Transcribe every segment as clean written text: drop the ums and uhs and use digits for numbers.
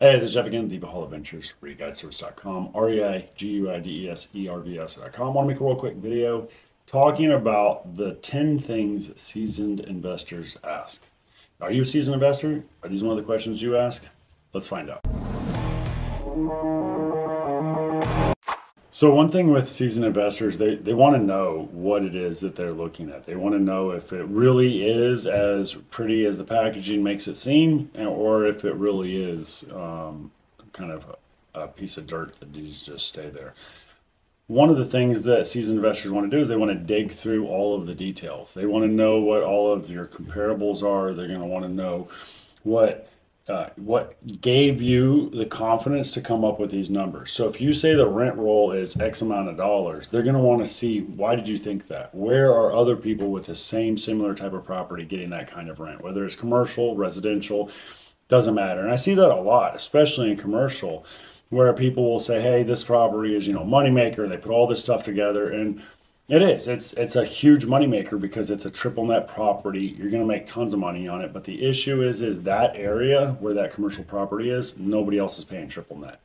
Hey, this is Jeff again, the Bahal Adventures, ReiguideService.com, ReiguideService.com. I want to make a real quick video talking about the 10 things seasoned investors ask. Are you a seasoned investor? Are these one of the questions you ask? Let's find out. So one thing with seasoned investors, they want to know what it is that they're looking at. They want to know if it really is as pretty as the packaging makes it seem, or if it really is kind of a piece of dirt that needs to just stay there. One of the things that seasoned investors want to do is they want to dig through all of the details. They want to know what all of your comparables are. They're going to want to know what what gave you the confidence to come up with these numbers. So if you say the rent roll is X amount of dollars, they're going to want to see, why did you think that? Where are other people with the same similar type of property getting that kind of rent? Whether it's commercial, residential, doesn't matter. And I see that a lot, especially in commercial, where people will say, hey, this property is, moneymaker. They put all this stuff together, and it is. It's a huge moneymaker because it's a triple net property. You're going to make tons of money on it. But the issue is that area where that commercial property is, nobody else is paying triple net.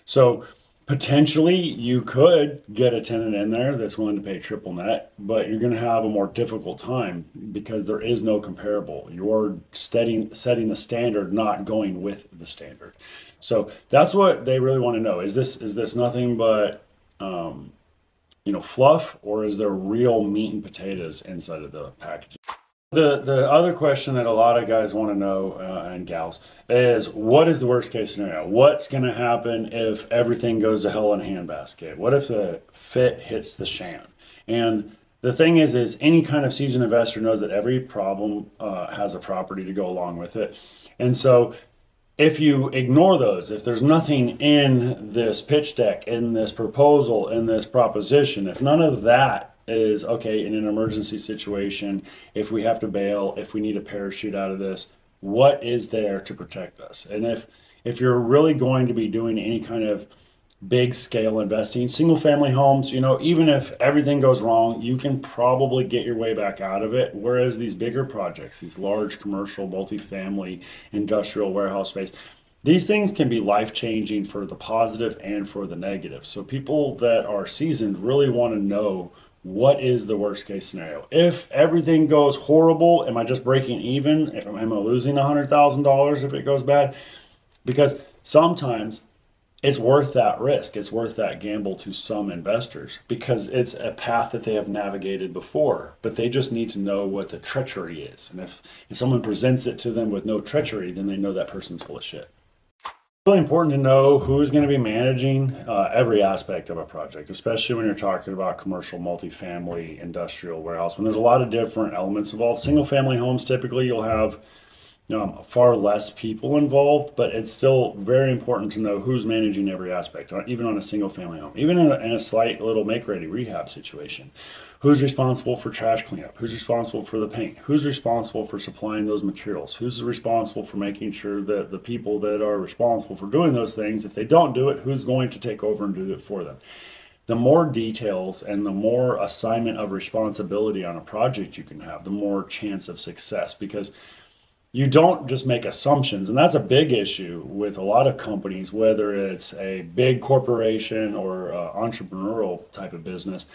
So potentially you could get a tenant in there that's willing to pay triple net, but you're going to have a more difficult time because there is no comparable. You're setting the standard, not going with the standard. So that's what they really want to know. Is this nothing but fluff, or is there real meat and potatoes inside of the package? The other question that a lot of guys want to know, and gals, is what is the worst case scenario? What's going to happen if everything goes to hell in a handbasket? What if the fit hits the shan? And the thing is any kind of seasoned investor knows that every problem has a property to go along with it. And so if you ignore those, if there's nothing in this pitch deck, in this proposal, in this proposition, if none of that is okay in an emergency situation, if we have to bail, if we need a parachute out of this, what is there to protect us? And if you're really going to be doing any kind of big scale investing, single family homes, even if everything goes wrong, you can probably get your way back out of it. Whereas these bigger projects, these large commercial, multifamily, industrial warehouse space, these things can be life changing for the positive and for the negative. So people that are seasoned really want to know, what is the worst case scenario? If everything goes horrible, am I just breaking even? Am I losing $100,000 if it goes bad? Because sometimes it's worth that risk. It's worth that gamble to some investors because it's a path that they have navigated before, but they just need to know what the treachery is. And if someone presents it to them with no treachery, then they know that person's full of shit. It's really important to know who's going to be managing every aspect of a project, especially when you're talking about commercial, multifamily, industrial, warehouse. When there's a lot of different elements involved, single family homes, typically you'll have far less people involved, but it's still very important to know who's managing every aspect, even on a single family home, even in a slight little make-ready rehab situation. Who's responsible for trash cleanup? Who's responsible for the paint? Who's responsible for supplying those materials? Who's responsible for making sure that the people that are responsible for doing those things, if they don't do it, who's going to take over and do it for them? The more details and the more assignment of responsibility on a project you can have, the more chance of success, because you don't just make assumptions. And that's a big issue with a lot of companies, whether it's a big corporation or entrepreneurial type of business.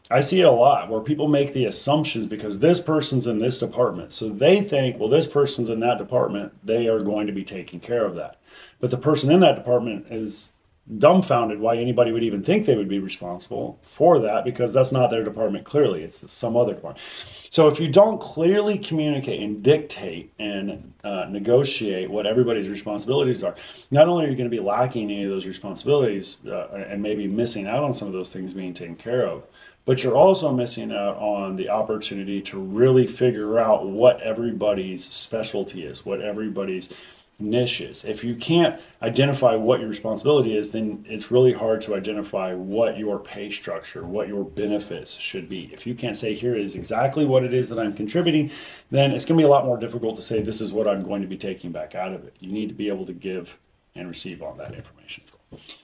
I see it a lot where people make the assumptions because this person's in this department. So they think, well, this person's in that department, they are going to be taking care of that. But the person in that department is dumbfounded why anybody would even think they would be responsible for that, because that's not their department. Clearly it's some other department. So if you don't clearly communicate and dictate and negotiate what everybody's responsibilities are, not only are you going to be lacking any of those responsibilities and maybe missing out on some of those things being taken care of, but you're also missing out on the opportunity to really figure out what everybody's specialty is, what everybody's niches. If you can't identify what your responsibility is, then it's really hard to identify what your pay structure, what your benefits should be. If you can't say, here is exactly what it is that I'm contributing, then it's going to be a lot more difficult to say, this is what I'm going to be taking back out of it. You need to be able to give and receive all that information.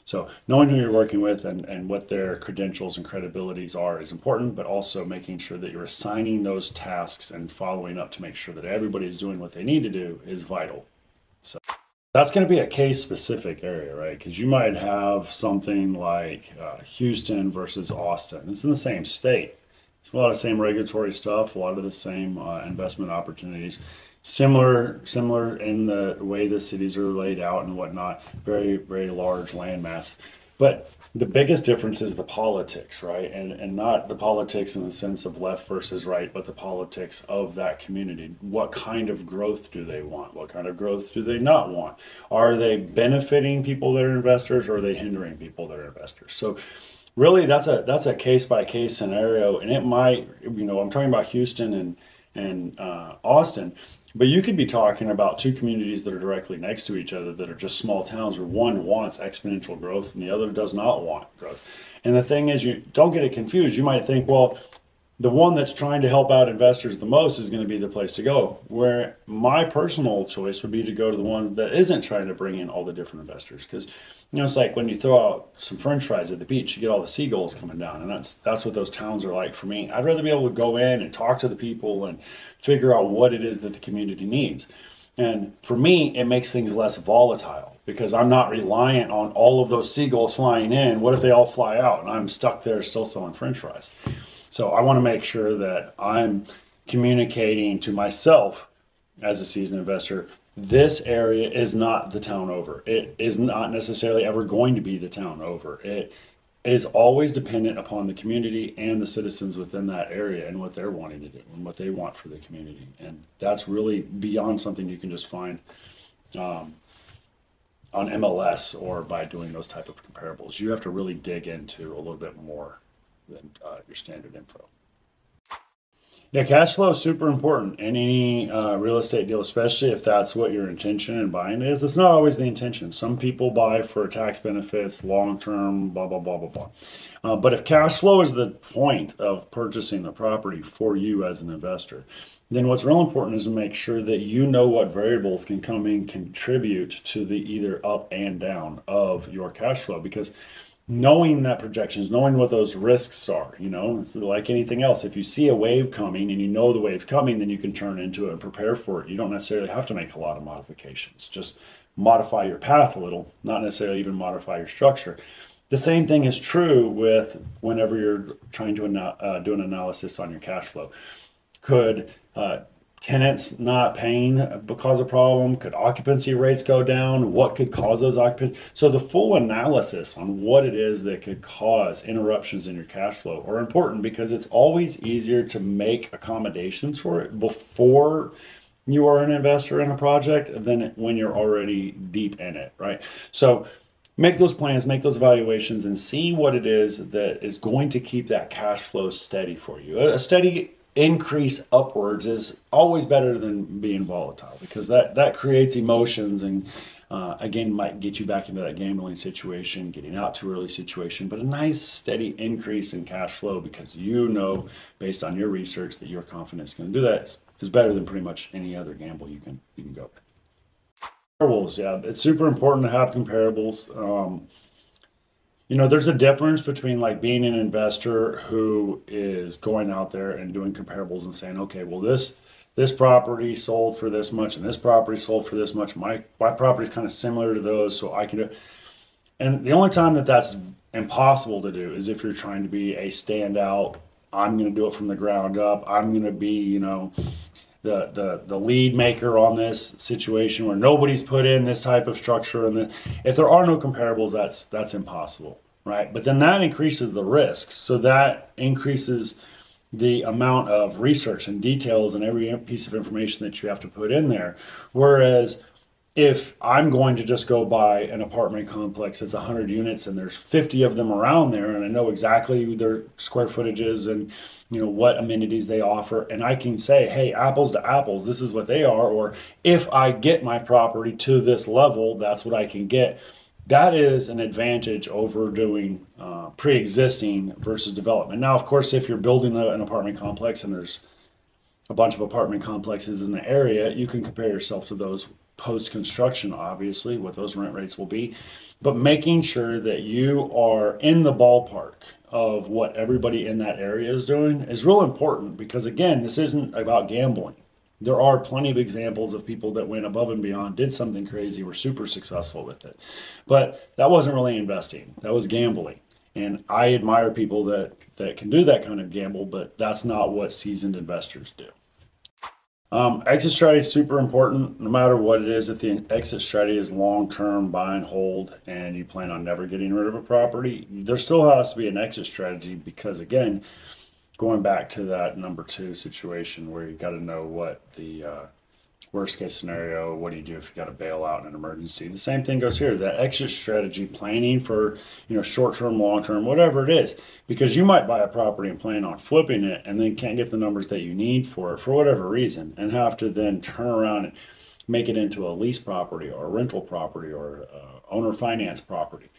So knowing who you're working with and what their credentials and credibilities are is important, but also making sure that you're assigning those tasks and following up to make sure that everybody is doing what they need to do is vital. So That's going to be a case specific area, right? Because you might have something like Houston versus Austin. It's in the same state. It's a lot of same regulatory stuff, a lot of the same investment opportunities. Similar in the way the cities are laid out and whatnot. Very, very large landmass. But the biggest difference is the politics, right? And not the politics in the sense of left versus right, but the politics of that community. What kind of growth do they want? What kind of growth do they not want? Are they benefiting people that are investors, or are they hindering people that are investors? So really that's a case by case scenario, and it might, I'm talking about Houston and Austin. But you could be talking about two communities that are directly next to each other that are just small towns where one wants exponential growth and the other does not want growth. And the thing is, you don't get it confused. You might think, well, the one that's trying to help out investors the most is going to be the place to go. Where my personal choice would be to go to the one that isn't trying to bring in all the different investors. Because, it's like when you throw out some French fries at the beach, you get all the seagulls coming down. And that's what those towns are like for me. I'd rather be able to go in and talk to the people and figure out what it is that the community needs. And for me, it makes things less volatile because I'm not reliant on all of those seagulls flying in. What if they all fly out and I'm stuck there still selling French fries? So I want to make sure that I'm communicating to myself as a seasoned investor, this area is not the town over. It is not necessarily ever going to be the town over. It is always dependent upon the community and the citizens within that area and what they're wanting to do and what they want for the community. And that's really beyond something you can just find on MLS or by doing those type of comparables. You have to really dig into a little bit more than your standard info. Yeah, cash flow is super important in any real estate deal, especially if that's what your intention in buying is. It's not always the intention. Some people buy for tax benefits, long term, blah, blah, blah, blah, blah. But if cash flow is the point of purchasing the property for you as an investor, then what's real important is to make sure that you know what variables can come in, contribute to the either up and down of your cash flow. Because knowing that projections, knowing what those risks are, it's like anything else. If you see a wave coming and you know the wave's coming, then you can turn into it and prepare for it. You don't necessarily have to make a lot of modifications. Just modify your path a little, not necessarily even modify your structure. The same thing is true with whenever you're trying to do an analysis on your cash flow. Could tenants not paying cause a problem? Could occupancy rates go down? What could cause those occupancy? So the full analysis on what it is that could cause interruptions in your cash flow are important because it's always easier to make accommodations for it before you are an investor in a project than when you're already deep in it, right? So make those plans, make those evaluations, and see what it is that is going to keep that cash flow steady for you. A steady increase upwards is always better than being volatile because that creates emotions and again might get you back into that gambling situation, getting out too early situation. But a nice steady increase in cash flow because based on your research that you're confident is going to do that is better than pretty much any other gamble you can go with. Comparables, yeah, it's super important to have comparables. There's a difference between like being an investor who is going out there and doing comparables and saying, okay, well, this property sold for this much and this property sold for this much. My property is kind of similar to those, so I can do it. And the only time that's impossible to do is if you're trying to be a standout. I'm going to do it from the ground up. I'm going to be, the lead maker on this situation where nobody's put in this type of structure. And if there are no comparables, that's impossible, right? But then that increases the risks. So that increases the amount of research and details and every piece of information that you have to put in there. Whereas if I'm going to just go buy an apartment complex that's 100 units and there's 50 of them around there and I know exactly their square footages and what amenities they offer, and I can say, hey, apples to apples, this is what they are, or if I get my property to this level, that's what I can get. That is an advantage over doing pre-existing versus development. Now, of course, if you're building an apartment complex and there's a bunch of apartment complexes in the area, you can compare yourself to those post-construction, obviously, what those rent rates will be. But making sure that you are in the ballpark of what everybody in that area is doing is real important because, again, this isn't about gambling. There are plenty of examples of people that went above and beyond, did something crazy, were super successful with it. But that wasn't really investing, that was gambling. And I admire people that can do that kind of gamble, but that's not what seasoned investors do. Exit strategy is super important no matter what it is. If the exit strategy is long term buy and hold and you plan on never getting rid of a property, there still has to be an exit strategy because, again, going back to that number two situation where you got to know what the worst case scenario, what do you do if you got to bail out in an emergency? The same thing goes here. That exit strategy, planning for, short term, long term, whatever it is, because you might buy a property and plan on flipping it and then can't get the numbers that you need for it for whatever reason, and have to then turn around and make it into a lease property or a rental property or owner finance property.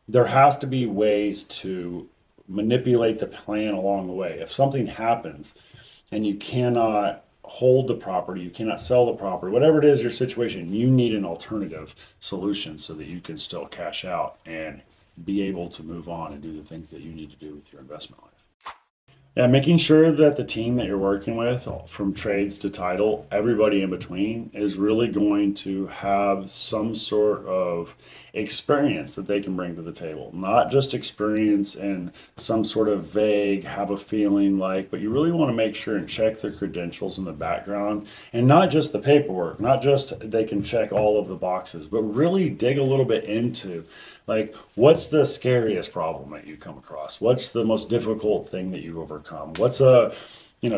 There has to be ways to manipulate the plan along the way. If something happens and you cannot hold the property, you cannot sell the property, whatever it is your situation, you need an alternative solution so that you can still cash out and be able to move on and do the things that you need to do with your investment life. Yeah, making sure that the team that you're working with, from trades to title, everybody in between, is really going to have some sort of experience that they can bring to the table. Not just experience and some sort of vague, have a feeling like, but you really want to make sure and check their credentials in the background, and not just the paperwork, not just they can check all of the boxes, but really dig a little bit into, like, what's the scariest problem that you come across? What's the most difficult thing that you've overcome? What's a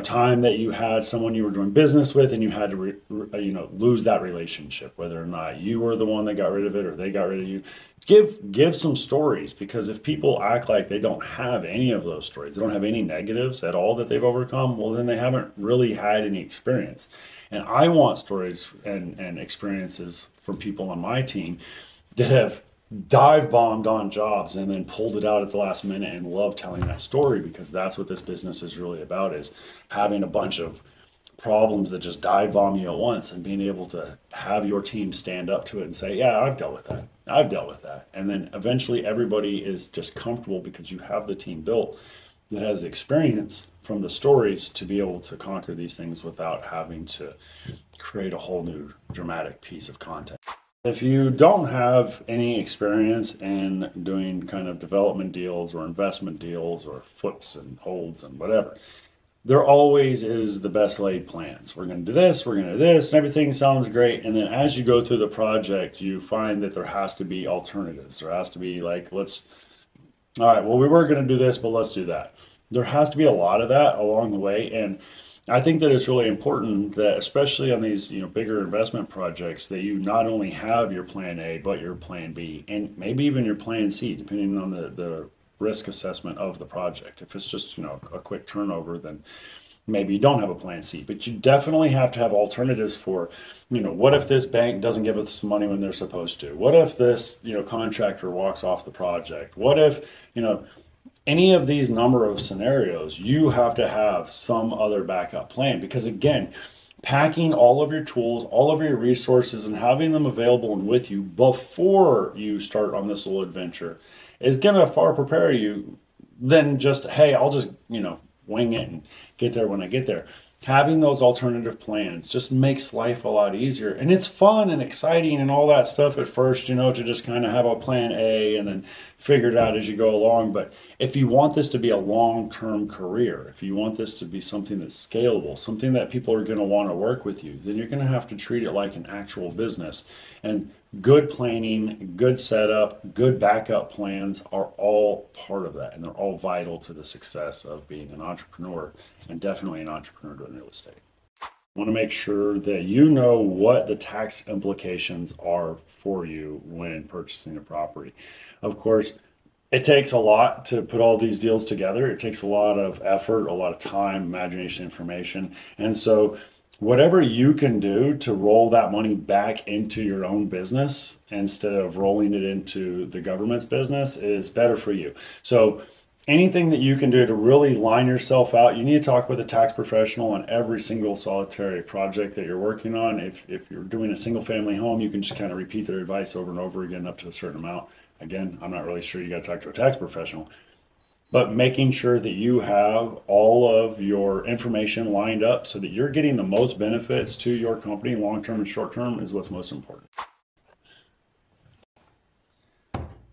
time that you had someone you were doing business with and you had to lose that relationship, whether or not you were the one that got rid of it or they got rid of you. Give some stories, because if people act like they don't have any of those stories, they don't have any negatives at all that they've overcome, well, then they haven't really had any experience. And I want stories and experiences from people on my team that have dive bombed on jobs and then pulled it out at the last minute, and love telling that story, because that's what this business is really about, is having a bunch of problems that just dive bomb you at once and being able to have your team stand up to it and say, yeah, I've dealt with that. And then eventually everybody is just comfortable because you have the team built that has the experience from the stories to be able to conquer these things without having to create a whole new dramatic piece of content. If you don't have any experience in doing kind of development deals or investment deals or flips and holds and whatever, there always is the best laid plans. We're going to do this, we're going to do this, and everything sounds great. And then as you go through the project, you find that there has to be alternatives. There has to be like, all right, well, we were going to do this, but let's do that. There has to be a lot of that along the way. And I think that it's really important that, especially on these bigger investment projects, that you not only have your plan A, but your plan B, and maybe even your plan C, depending on the risk assessment of the project. If it's just a quick turnover, then maybe you don't have a plan C. But you definitely have to have alternatives for, what if this bank doesn't give us the money when they're supposed to? What if this contractor walks off the project? What if any of these number of scenarios? You have to have some other backup plan, because again, packing all of your tools, all of your resources, and having them available and with you before you start on this little adventure is going to far prepare you than just, hey, I'll just wing it and get there when I get there. Having those alternative plans just makes life a lot easier, and it's fun and exciting and all that stuff at first, to just kind of have a plan A and then figure it out as you go along. But if you want this to be a long-term career, if you want this to be something that's scalable, something that people are going to want to work with you, then you're going to have to treat it like an actual business. And good planning, good setup, good backup plans are all part of that, and they're all vital to the success of being an entrepreneur, and definitely an entrepreneur doing real estate. I want to make sure that you know what the tax implications are for you when purchasing a property. Of course, it takes a lot to put all these deals together. It takes a lot of effort, a lot of time, imagination, information. And so whatever you can do to roll that money back into your own business instead of rolling it into the government's business is better for you. So anything that you can do to really line yourself out, you need to talk with a tax professional on every single solitary project that you're working on. If you're doing a single family home, you can just kind of repeat their advice over and over again up to a certain amount. Again, I'm not really sure, you got to talk to a tax professional. but making sure that you have all of your information lined up so that you're getting the most benefits to your company long term and short term is what's most important.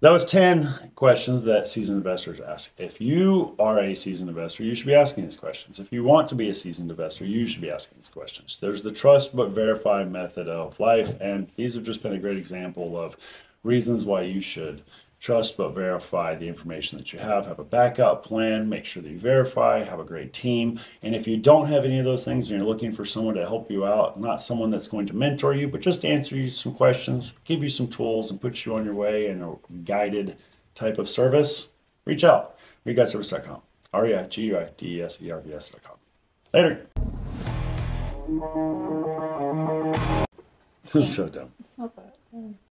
That was 10 questions that seasoned investors ask. If you are a seasoned investor, you should be asking these questions. If you want to be a seasoned investor, you should be asking these questions. There's the trust but verify method of life, and these have just been a great example of reasons why you should trust but verify the information that you have a backup plan, make sure that you verify, have a great team. And if you don't have any of those things and you're looking for someone to help you out, not someone that's going to mentor you, but just answer you some questions, give you some tools, and put you on your way in a guided type of service, reach out. ReGuideService.com. REIGUIDESERVIS.com. Later. This is so dumb. It's not that.